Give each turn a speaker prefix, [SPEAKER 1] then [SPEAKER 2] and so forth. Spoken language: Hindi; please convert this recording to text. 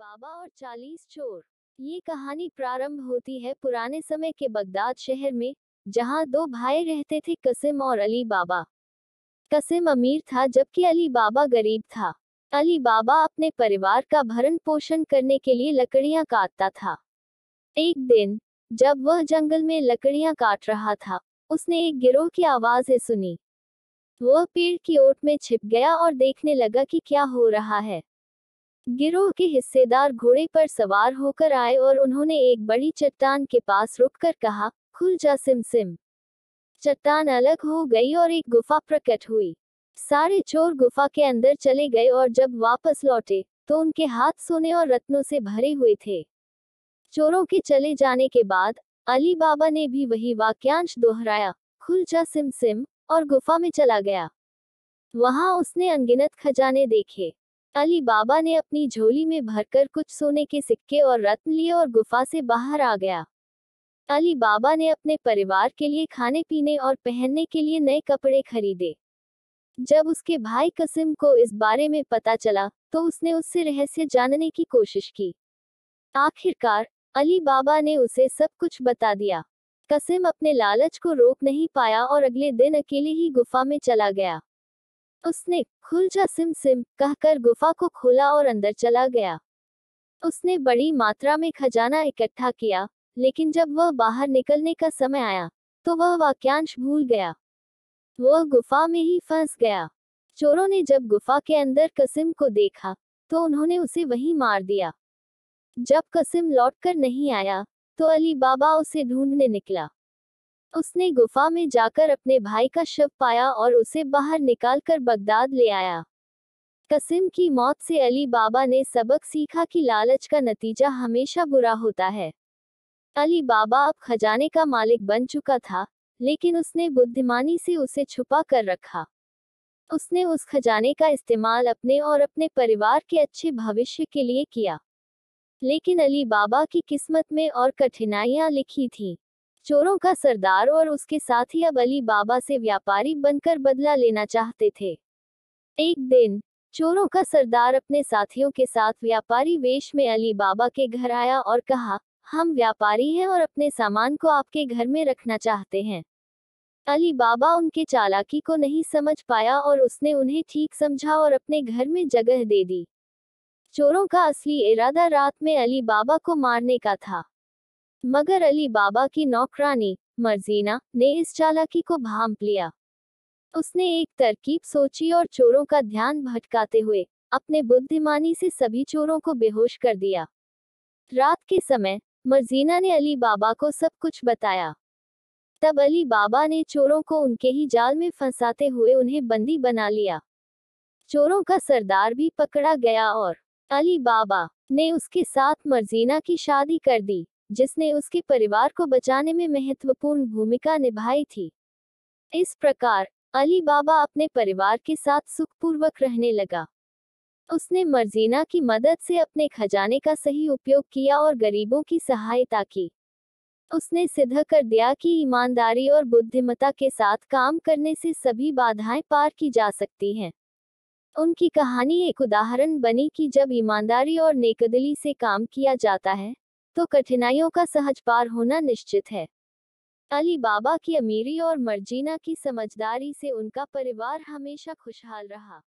[SPEAKER 1] बाबा और 40 चोर। ये कहानी प्रारंभ होती है पुराने समय के बगदाद शहर में, जहां दो भाई रहते थे, कसिम और अली बाबा। कसिम अमीर था जबकि अली बाबा गरीब था। अली बाबा अपने परिवार का भरण पोषण करने के लिए लकड़ियां काटता था। एक दिन जब वह जंगल में लकड़ियां काट रहा था, उसने एक गिरोह की आवाजें सुनी। वह पेड़ की ओट में छिप गया और देखने लगा कि क्या हो रहा है। गिरोह के हिस्सेदार घोड़े पर सवार होकर आए और उन्होंने एक बड़ी चट्टान के पास रुककर कहा, खुल जा सिम सिम। चट्टान अलग हो गई और एक गुफा प्रकट हुई। सारे चोर गुफा के अंदर चले गए और जब वापस लौटे तो उनके हाथ सोने और रत्नों से भरे हुए थे। चोरों के चले जाने के बाद अली बाबा ने भी वही वाक्यांश दोहराया, खुल जा सिम सिम, और गुफा में चला गया। वहां उसने अनगिनत खजाने देखे। अली बाबा ने अपनी झोली में भरकर कुछ सोने के सिक्के और रत्न लिए और गुफा से बाहर आ गया। अली बाबा ने अपने परिवार के लिए खाने पीने और पहनने के लिए नए कपड़े खरीदे। जब उसके भाई कसिम को इस बारे में पता चला तो उसने उससे रहस्य जानने की कोशिश की। आखिरकार अली बाबा ने उसे सब कुछ बता दिया। कसिम अपने लालच को रोक नहीं पाया और अगले दिन अकेले ही गुफा में चला गया। उसने खुल जा सिम सिम कहकर गुफा को खोला और अंदर चला गया। उसने बड़ी मात्रा में खजाना इकट्ठा किया, लेकिन जब वह बाहर निकलने का समय आया तो वह वाक्यांश भूल गया। वह गुफा में ही फंस गया। चोरों ने जब गुफा के अंदर कसिम को देखा तो उन्होंने उसे वहीं मार दिया। जब कसिम लौटकर नहीं आया तो अली बाबा उसे ढूंढने निकला। उसने गुफा में जाकर अपने भाई का शव पाया और उसे बाहर निकालकर बगदाद ले आया। कसिम की मौत से अली बाबा ने सबक सीखा कि लालच का नतीजा हमेशा बुरा होता है। अली बाबा अब खजाने का मालिक बन चुका था, लेकिन उसने बुद्धिमानी से उसे छुपा कर रखा। उसने उस खजाने का इस्तेमाल अपने और अपने परिवार के अच्छे भविष्य के लिए किया। लेकिन अली बाबा की किस्मत में और कठिनाइयां लिखी थीं। चोरों का सरदार और उसके साथी अब अली बाबा से व्यापारी बनकर बदला लेना चाहते थे। एक दिन चोरों का सरदार अपने साथियों के साथ व्यापारी वेश में अली बाबा के घर आया और कहा, हम व्यापारी हैं और अपने सामान को आपके घर में रखना चाहते हैं। अली बाबा उनके चालाकी को नहीं समझ पाया और उसने उन्हें ठीक समझा और अपने घर में जगह दे दी। चोरों का असली इरादा रात में अली बाबा को मारने का था, मगर अली बाबा की नौकरानी मर्जीना ने इस चालाकी को भांप लिया। उसने एक तरकीब सोची और चोरों का ध्यान भटकाते हुए अपने बुद्धिमानी से सभी चोरों को बेहोश कर दिया। रात के समय मर्जीना ने अली बाबा को सब कुछ बताया। तब अली बाबा ने चोरों को उनके ही जाल में फंसाते हुए उन्हें बंदी बना लिया। चोरों का सरदार भी पकड़ा गया और अली बाबा ने उसके साथ मर्जीना की शादी कर दी, जिसने उसके परिवार को बचाने में महत्वपूर्ण भूमिका निभाई थी। इस प्रकार अली बाबा अपने परिवार के साथ सुखपूर्वक रहने लगा। उसने मर्जीना की मदद से अपने खजाने का सही उपयोग किया और गरीबों की सहायता की। उसने सिद्ध कर दिया कि ईमानदारी और बुद्धिमत्ता के साथ काम करने से सभी बाधाएं पार की जा सकती हैं। उनकी कहानी एक उदाहरण बनी कि जब ईमानदारी और नेकदिली से काम किया जाता है तो कठिनाइयों का सहज पार होना निश्चित है। अली बाबा की अमीरी और मर्जीना की समझदारी से उनका परिवार हमेशा खुशहाल रहा।